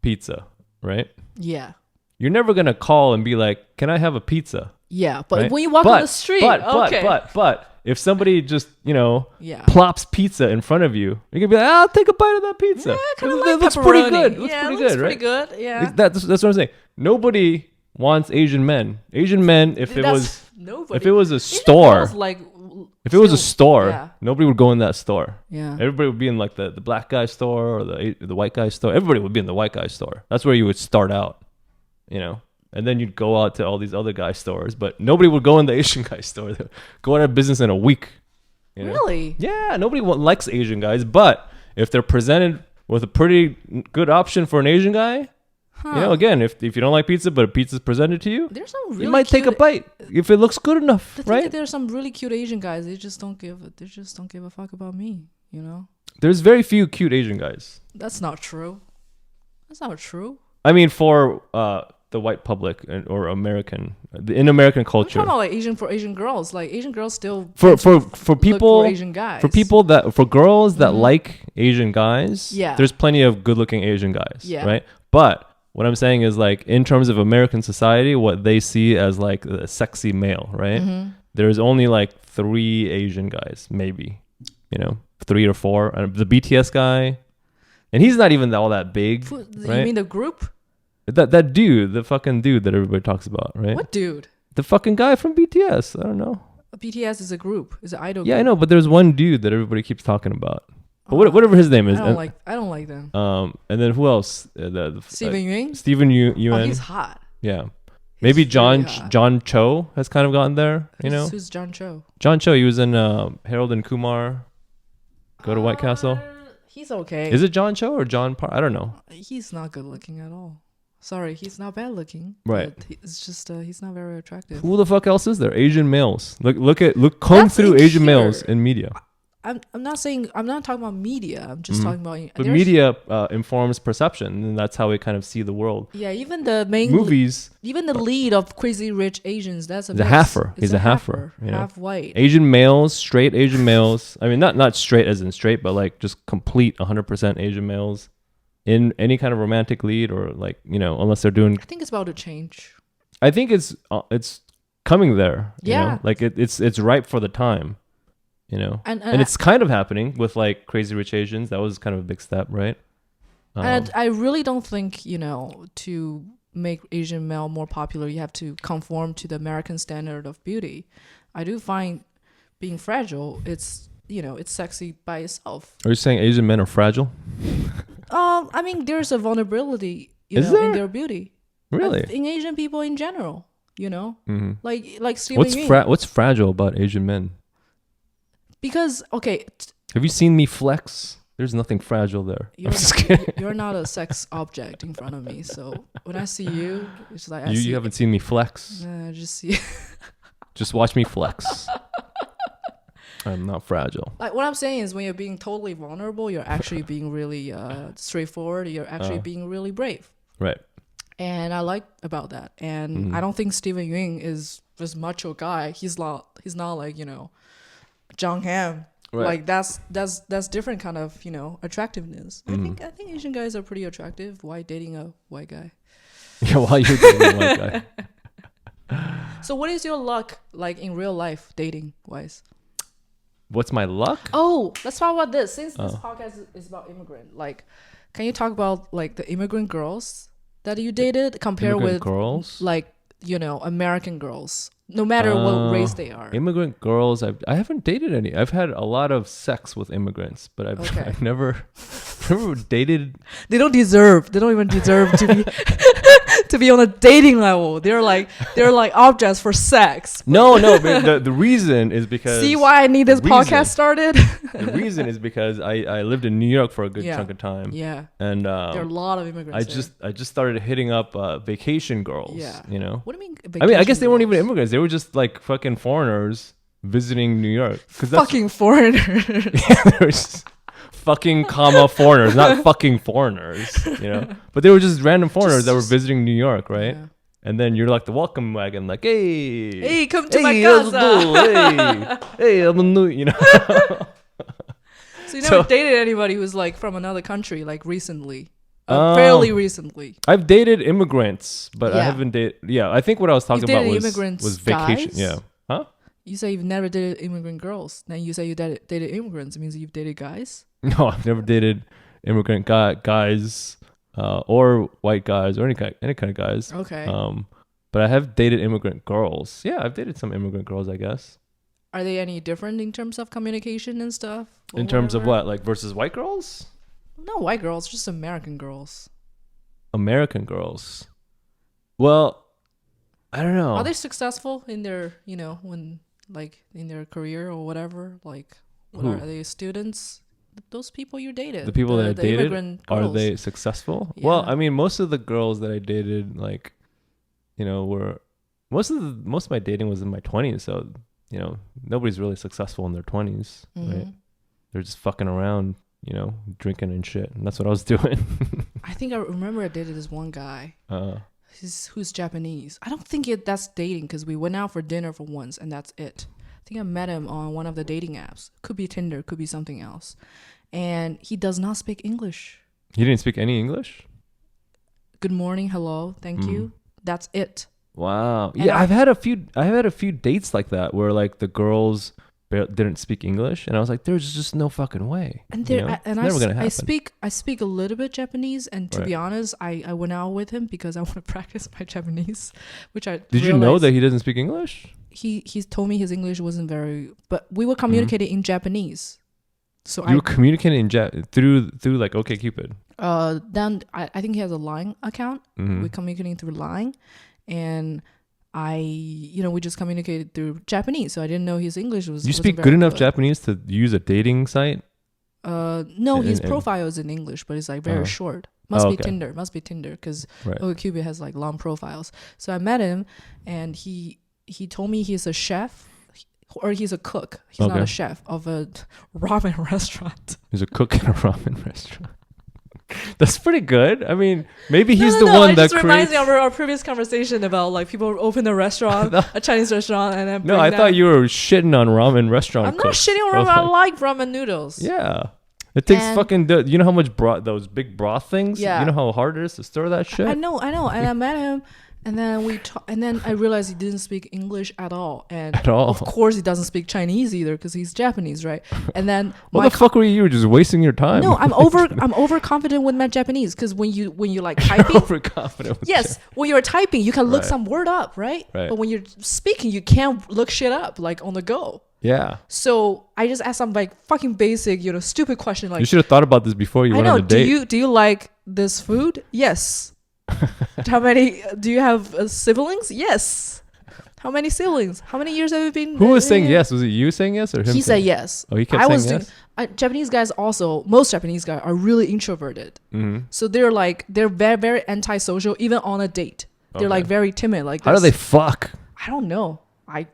pizza, right? yeah. You're never gonna call and be like, "Can I have a pizza?" Yeah, but right? when you walk on the street, okay. But if somebody just Yeah. plops pizza in front of you, you can be like, "I'll take a bite of that pizza." Yeah, I kind of That like looks pepperoni. pretty good. Looks Yeah, pretty it looks good, pretty right? good. Yeah. That's what I'm saying. Nobody wants Asian men. Asian men, if it was a store, if it was a store, yeah. nobody would go in that store. Yeah. Everybody would be in like the black guy store or the white guy store. Everybody would be in the white guy store. That's where you would start out, and then you'd go out to all these other guy stores. But nobody would go in the Asian guy store. They'd go out of business in a week. Really? Yeah, nobody likes Asian guys. But if they're presented with a pretty good option for an Asian guy, again, if you don't like pizza, but a pizza's presented to you, There's some really you might take a bite if it looks good enough, The thing right? that there's some really cute Asian guys. They just don't give a fuck about me. There's very few cute Asian guys. That's not true. That's not true. I mean, for the white public or American, in American I'm culture, talking about like Asian girls. Like Asian girls still for look people, for Asian guys. for girls that like Asian guys, Yeah. there's plenty of good-looking Asian guys, Yeah. right? But what I'm saying is, like, in terms of American society, what they see as like a sexy male, right? Mm-hmm. There's only like 3 Asian guys, maybe, 3 or 4. The BTS guy, and he's not even all that big, You right? mean the group? That dude, the fucking dude that everybody talks about, right? What dude? The fucking guy from BTS. I don't know. BTS is a group. Is an idol. Yeah, group. I know, but there's one dude that everybody keeps talking about. But whatever his name is. I don't like them. And then who else? Steven Yeun. Steven Yeun. Oh, he's hot. Yeah. Maybe He's John really hot. John Cho has kind of gotten there. You know. Who's John Cho? John Cho. He was in Harold and Kumar. Go to White Castle. He's okay. Is it John Cho or John Park? I don't know. He's not good looking at all. Sorry, he's not bad looking. Right. But it's just he's not very attractive. Who the fuck else is there? Asian males. Comb through Asian here. males in media. I'm not talking about media. I'm just talking about. But media informs perception, and that's how we kind of see the world. Yeah, even the main movies. Even the lead of Crazy Rich Asians, that's a He's a halfer. He's a halfer. You know? Half white. Asian males, straight Asian males. I mean, not straight as in straight, but like just complete 100% Asian males in any kind of romantic lead or like, you know, unless they're doing. I think it's about to change. I think it's coming there. Yeah. You know? Like it's ripe for the time. You know, and and it's kind of happening with like Crazy Rich Asians. That was kind of a big step, right? And I really don't think, you know, to make Asian male more popular, you have to conform to the American standard of beauty. I do find being fragile, it's, you know, it's sexy by itself. Are you saying Asian men are fragile? I mean, there's a vulnerability, in their beauty. Really? In Asian people in general, you know, like Steven What's Yeun. what's fragile about Asian men? Because have you seen me flex? There's nothing fragile there. You're not a sex object in front of me, so when I see you, it's like you haven't seen me flex. I just see. Just watch me flex. I'm not fragile. Like what I'm saying is, when you're being totally vulnerable, you're actually being really straightforward. You're actually being really brave. Right. And I like about that. And I don't think Steven Yeun is this macho guy. He's not like, you know, Jung Ham. Right. Like that's different kind of, you know, attractiveness. I think Asian guys are pretty attractive. Why dating a white guy? Yeah, why you're dating a white guy? So what is your luck like in real life, dating wise? What's my luck? Oh, let's talk about this. Since this podcast is about immigrant, like, can you talk about like the immigrant girls that you dated compared with girls, like, you know, American girls? No matter what race they are. Immigrant girls, I haven't dated any. I've had a lot of sex with immigrants, but I've never dated. They don't even deserve to be to be on a dating level. They're like objects for sex. No, but the reason is because see why I need this podcast started? The reason is because I lived in New York for a good chunk of time. Yeah. And there are a lot of immigrants. I just started hitting up vacation girls. Yeah. You know. What do you mean? I mean, I guess they weren't even immigrants. They were just like fucking foreigners visiting New York. Fucking foreigners. Yeah, they were just fucking foreigners, not fucking foreigners. You know. But they were just random foreigners that were visiting New York, right? Yeah. And then you're like the welcome wagon, like, hey, come to my casa. Hey, I'm a new, you know. So you never dated anybody who's like from another country, like recently, fairly recently. I've dated immigrants, but I haven't dated. Yeah, I think what I was talking about was vacation. Guys? Yeah, huh? You say you've never dated immigrant girls. Then you say you dated immigrants. It means you've dated guys. No, I've never dated immigrant guys. Or white guys, or any kind of guys. Okay. But I have dated immigrant girls. Yeah, I've dated some immigrant girls, I guess. Are they any different in terms of communication and stuff? In terms of what, like versus white girls? No, white girls, just American girls. American girls. Well, I don't know. Are they successful in their, you know, when like in their career or whatever? Like, are they students? Those people you dated, the people that I dated, are they successful? Yeah. Well, I mean, most of the girls that I dated, like, you know, were most of my dating was in my 20s. So, you know, nobody's really successful in their 20s, right? They're just fucking around, you know, drinking and shit, and that's what I was doing. I think I remember I dated this one guy. Who's Japanese. I don't think that's dating because we went out for dinner for once and that's it. I think I met him on one of the dating apps. Could be Tinder, could be something else. And he does not speak English. He didn't speak any English? Good morning, hello, thank you. That's it. Wow. And yeah, I've had a few dates like that where like the girls didn't speak English, and I was like, there's just no fucking way. And you know? and It's never gonna I happen. speak a little bit Japanese, and to Right. be honest, I went out with him because I want to practice my Japanese, which I Did you know that he doesn't speak English? He's told me his English wasn't very, but we were communicating in Japanese. So You were communicating in through like OkCupid. then I think he has a Line account. Mm-hmm. We're communicating through Line, and we just communicated through Japanese. So I didn't know his English was. You wasn't speak very good enough Japanese to use a dating site? No, his profile is in English, but it's like very short. Must be Tinder, because Right. OkCupid has like long profiles. So I met him, and he told me he's a chef, or he's a cook. He's not a chef of a ramen restaurant. He's a cook in a ramen restaurant. That's pretty good. I mean, maybe he's the one that just reminds creates. me of our previous conversation about like people open a restaurant, a Chinese restaurant, and then No, I thought you were shitting on ramen restaurant. I'm not shitting on ramen. I like ramen noodles. Yeah. It takes you know how much those big broth things? Yeah. You know how hard it is to stir that shit? I know. And I met him, and then and then I realized he didn't speak English at all. And At all. of course he doesn't speak Chinese either, because he's Japanese, right? And then What the fuck were you? You were just wasting your time. No, I'm overconfident with my Japanese, because when you like typing, overconfident. With yes, when you're typing, you can look Right. some word up, right? Right. But when you're speaking, you can't look shit up like on the go. Yeah. So I just asked some like fucking basic, stupid question like, You should have thought about this before you I went know, on a date. do you like this food? Yes. How many do you have siblings? Yes. How many siblings? How many years have you been? Who was saying yes? Was it you saying yes or him? He said saying yes. Oh, he kept saying yes? Japanese guys also, most Japanese guys are really introverted. Mm-hmm. So they're very, very antisocial, even on a date. They're like very timid. Like How do they fuck? I don't know. I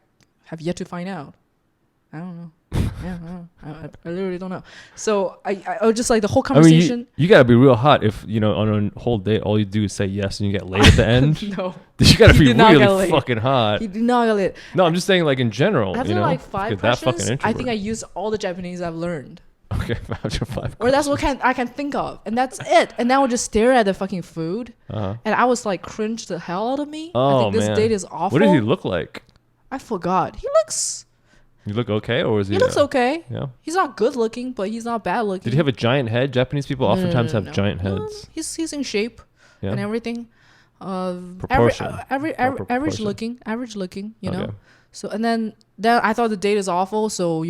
have yet to find out. I don't know. Yeah, I literally don't know. So I was just like the whole conversation. I mean, you gotta be real hot if on a whole date all you do is say yes and you get laid at the end. No, You gotta He be did not get really laid. fucking hot. he did not get it. No, I'm just saying like in general. After like 5 Get that fucking questions, I think I introvert. used all the Japanese I've learned. Okay, after 5. Or that's what I can think of, and that's it. And now I would just stare at the fucking food, Uh-huh. and I was like cringe the hell out of me. I Oh think this man, date is awful. What does he look like? I forgot. He looks You look okay, or is he? He looks okay. Yeah. He's not good looking, but he's not bad looking. Did he have a giant head? Japanese people oftentimes have giant No, heads. he's in shape Yeah. and everything. Proportion. Average Proportion. looking, you know. Okay. So and then I thought the date is awful, so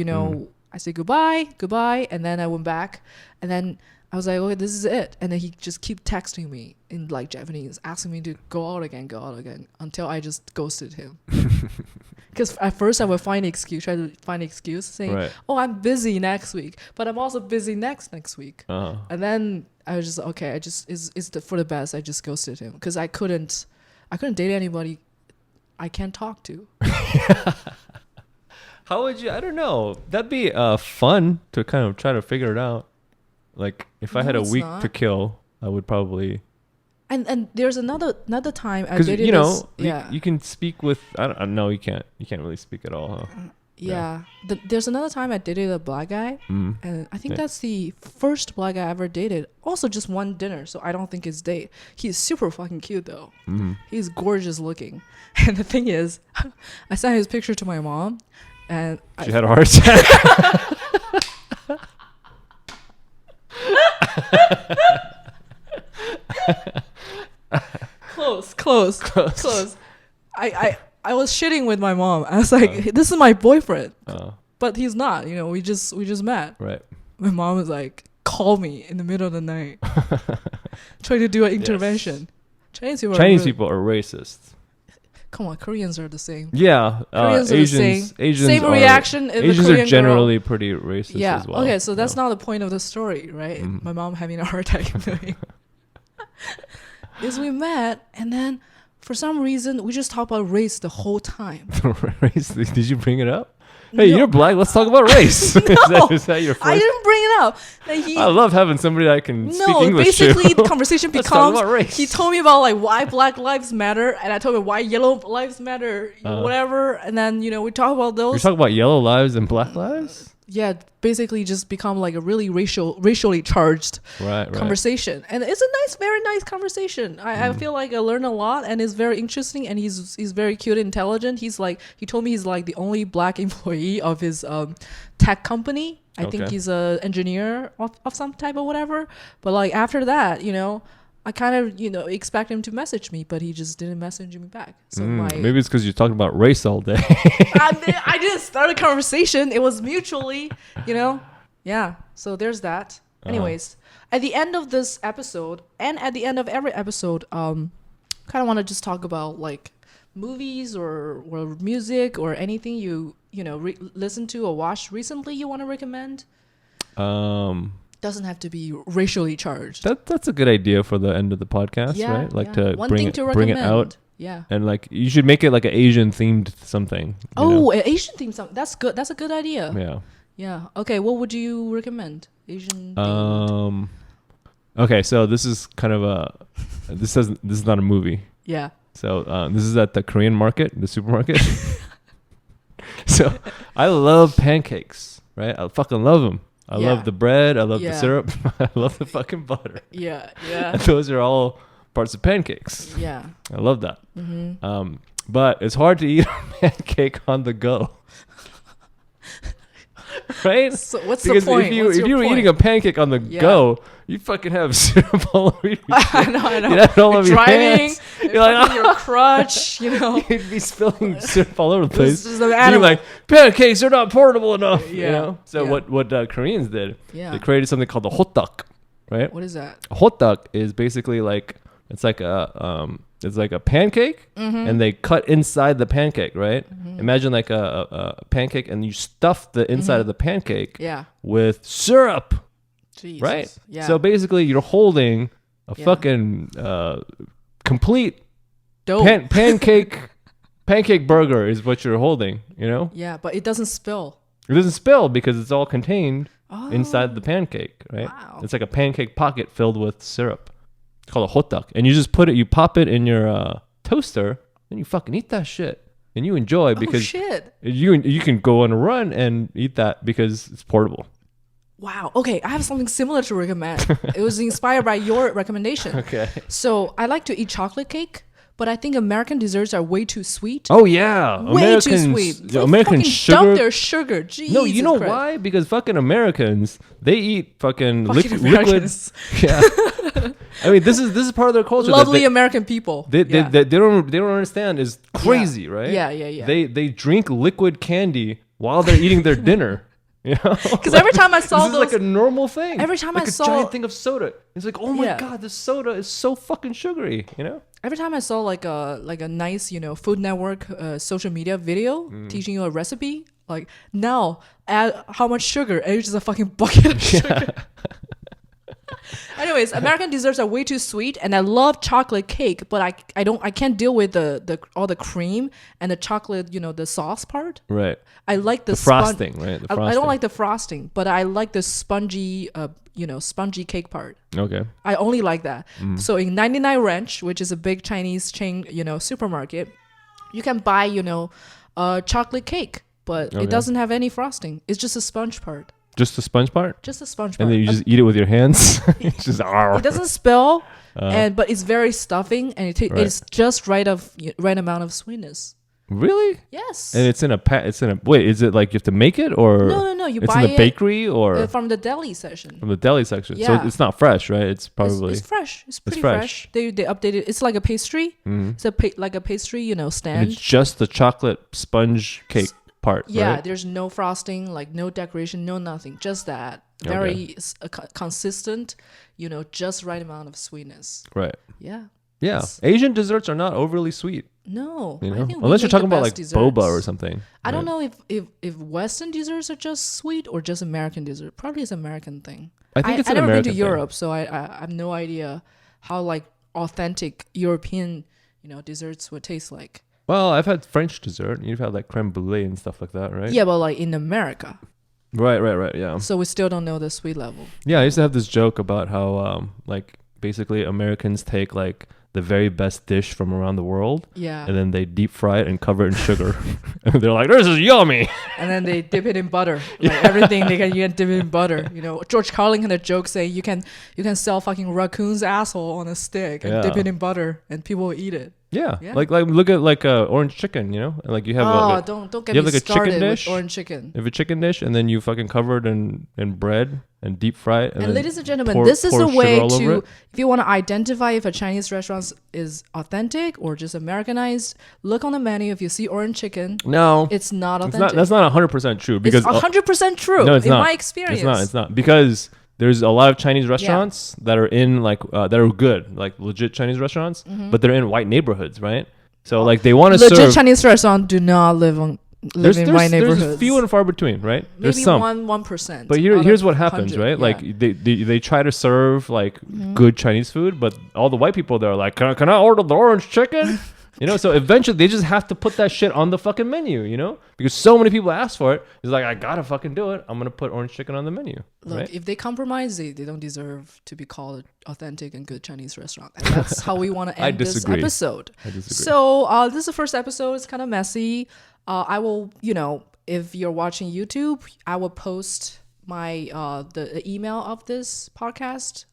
I said goodbye, and then I went back, and then I was like, okay, this is it, and then he just keep texting me in like Japanese, asking me to go out again, until I just ghosted him. Because at first I would try to find an excuse, saying, Right. oh, I'm busy next week, but I'm also busy next week. Uh-huh. And then I was just okay. For the best. I just ghosted him because I couldn't date anybody I can't talk to. How would you? I don't know. That'd be fun to kind of try to figure it out. Like if I had a week to kill, I would probably. And there's another time I Because dated you can speak with. I don't know. You can't really speak at all, huh? Yeah. There's another time I dated a black guy, and I think that's the first black guy I ever dated. Also, just one dinner, so I don't think it's date. He's super fucking cute though. He's gorgeous looking, and the thing is, I sent his picture to my mom, and she had a heart attack. Close. I was shitting with my mom. I was like, "This is my boyfriend," but he's not. We just met. Right. My mom was like, "Call me in the middle of the night, trying to do an intervention." Yes. Chinese people are racist. Come on, Koreans are the same. Yeah, Koreans Asians. are the same. Asians Same reaction. If Asians a Korean are generally girl, pretty racist yeah. as well. Okay, so that's not the point of the story, right? My mom having a heart attack. Is we met, and then for some reason we just talked about race the whole time. Race? Did you bring it up? Hey, you're black. Let's talk about race. No, is that your first? I didn't bring it up. I love having somebody that can speak English basically to. the conversation Let's talk becomes about race. he told me about like why Black Lives Matter, and I told him why Yellow Lives Matter, whatever. And then we talk about those. We talk about yellow lives and black lives. basically just become like a really racially charged conversation. And it's a very nice conversation. I feel like I learned a lot, and it's very interesting, and he's very cute and intelligent. He told me he's like the only black employee of his tech company. I think he's a engineer of some type or whatever. But like after that, I kind of, expect him to message me, but he just didn't message me back. So maybe it's because you're talking about race all day. I didn't start a conversation. It was mutually, Yeah. So there's that. Anyways, at the end of this episode, and at the end of every episode, kind of want to just talk about like movies or music or anything you listen to or watched recently you want to recommend. Doesn't have to be racially charged. That's a good idea for the end of the podcast, right? Like to bring it out. Yeah. And like you should make it like an Asian themed something. An Asian themed something. That's good. That's a good idea. Yeah. Yeah. Okay. What would you recommend? Asian themed. Okay. So this is kind of this is not a movie. Yeah. So this is at the Korean market, the supermarket. So I love pancakes, right? I fucking love them. I love the bread. I love the syrup. I love the fucking butter. Yeah. Those are all parts of pancakes. Yeah. I love that. Mm-hmm. But it's hard to eat a pancake on the go. Right? So what's because the point? If you were eating a pancake on the go, you fucking have syrup all over your I know. You have it all over driving, your hands. You're like, your crutch, You'd be spilling syrup all over the place. This is an You're like, pancakes are not portable enough. So Yeah. what Koreans did, they created something called the hotteok, right? What is that? A hotteok is basically like it's like a pancake, and they cut inside the pancake, right? Imagine like a pancake, and you stuff the inside of the pancake with syrup. Jesus. Right? Yeah. So basically, you're holding a fucking complete pancake burger is what you're holding, Yeah, but it doesn't spill. It doesn't spill because it's all contained inside the pancake, right? Wow. It's like a pancake pocket filled with syrup. It's called a hotteok. And you just you pop it in your toaster, and you fucking eat that shit. And you enjoy because you can go on a run and eat that because it's portable. Wow. Okay, I have something similar to recommend. It was inspired by your recommendation. Okay. So I like to eat chocolate cake, but I think American desserts are way too sweet. Oh yeah, way too sweet. American sugar. Dump their sugar. Jesus no, you know Christ. why? Because fucking Americans, they eat fucking liquid. Yeah. I mean, this is part of their culture. Lovely American people. They don't understand is crazy, right? Yeah. They drink liquid candy while they're eating their dinner. Because every time I saw this is like a normal thing. Every time like I saw a giant thing of soda, it's like, oh my god, this soda is so fucking sugary. Every time I saw like a nice Food Network social media video teaching you a recipe, like now add how much sugar, and it's just a fucking bucket of sugar. Anyways, American desserts are way too sweet, and I love chocolate cake, but I can't deal with the all the cream and the chocolate, the sauce part. Right. I like the frosting, right? I don't like the frosting, but I like the spongy cake part. Okay. I only like that. So in 99 Ranch, which is a big Chinese chain, supermarket, you can buy, a chocolate cake, but it doesn't have any frosting. It's just a sponge part. Just the sponge part? Just the sponge part. And then you just eat it with your hands? It's just, it doesn't spill, but it's very stuffing, and it's just right amount of sweetness. Really? Yes. And it's in a wait, is it like you have to make it, or no, you it's buy in the bakery or from the deli section. From the deli section. Yeah. So it's not fresh, right? It's probably it's fresh. It's pretty fresh. They update it. It's like a pastry. It's like a pastry, stand. And it's just the chocolate sponge cake part. Yeah, right? There's no frosting, like no decoration, no nothing. Just that very consistent, just right amount of sweetness. Right. Yeah. Yeah. Asian desserts are not overly sweet. No, I think unless you're talking about like boba or something. I don't know if Western desserts are just sweet or just American dessert. Probably it's an American thing. I think it's an I've never American been to Europe, so I have no idea how like authentic European desserts would taste like. Well, I've had French dessert. You've had like creme brulee and stuff like that, right? Yeah, but like in America. Right. Yeah. So we still don't know the sweet level. Yeah, I used to have this joke about how like basically Americans take like the very best dish from around the world. Yeah. And then they deep fry it and cover it in sugar. And they're like, this is yummy. And then they dip it in butter. Like everything you can dip it in butter. You know, George Carlin had a joke saying you can sell fucking raccoon's asshole on a stick and dip it in butter and people will eat it. Yeah. Like look at like orange chicken, you know? And like you have don't get me started with orange chicken. You have a chicken dish and then you fucking cover it in bread and deep fry it. And ladies and gentlemen, this is a way to, if you want to identify if a Chinese restaurant is authentic or just Americanized, look on the menu. If you see orange chicken, no, it's not authentic. That's not 100% true. Because it's 100% true. No, it's in not. my experience. It's not. Because there's a lot of Chinese restaurants that are in like, that are good, like legit Chinese restaurants, but they're in white neighborhoods, right? So like they want to serve. Legit Chinese restaurants do not live in white neighborhoods. There's few and far between, right? There's Maybe some 1%. But here's what happens, right? Yeah. Like they try to serve like good Chinese food, but all the white people there are like, can I order the orange chicken? You know, so eventually they just have to put that shit on the fucking menu, you know? Because so many people ask for it. It's like, I gotta fucking do it. I'm gonna put orange chicken on the menu. Look, right? If they compromise, they don't deserve to be called authentic and good Chinese restaurant. And that's how we want to end this episode. I disagree. So this is the first episode. It's kind of messy. I will, you know, if you're watching YouTube, I will post my the email of this podcast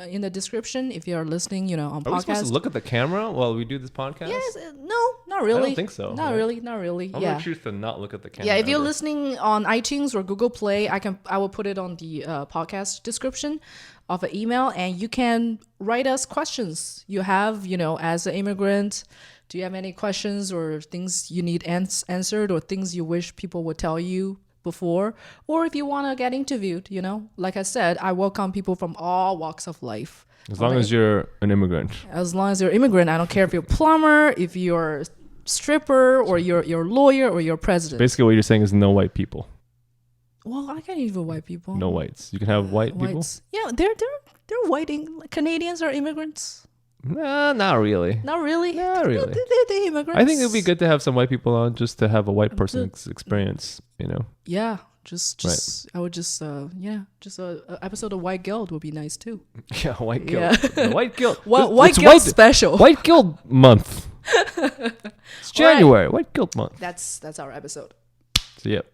in the description. If you're listening, you know, on podcast. Are we supposed to look at the camera while we do this podcast? Yes, no, not really. I don't think so. Not really. I'm gonna choose to not look at the camera. Yeah, if you're listening on iTunes or Google Play, I will put it on the podcast description of an email, and you can write us questions you have, you know, as an immigrant. Do you have any questions or things you need answered or things you wish people would tell you before? Or if you want to get interviewed, you know, like I said, I welcome people from all walks of life. As long as you're an immigrant. As long as you're an immigrant. I don't care if you're a plumber, if you're a stripper, or you're a lawyer, or you're a president. Basically what you're saying is no white people. Well, I can't even white people. No whites. You can have white people? Yeah, they're whiting. Canadians are immigrants. Nah, not really. Not really? Not really. They're immigrants. I think it would be good to have some white people on just to have a white person's experience, you know? Yeah. I would just an episode of White Guild would be nice too. Yeah, White Guild. Yeah. White Guild. White Guild special. White Guild month. It's January. Right. White Guild month. That's our episode. So, yep.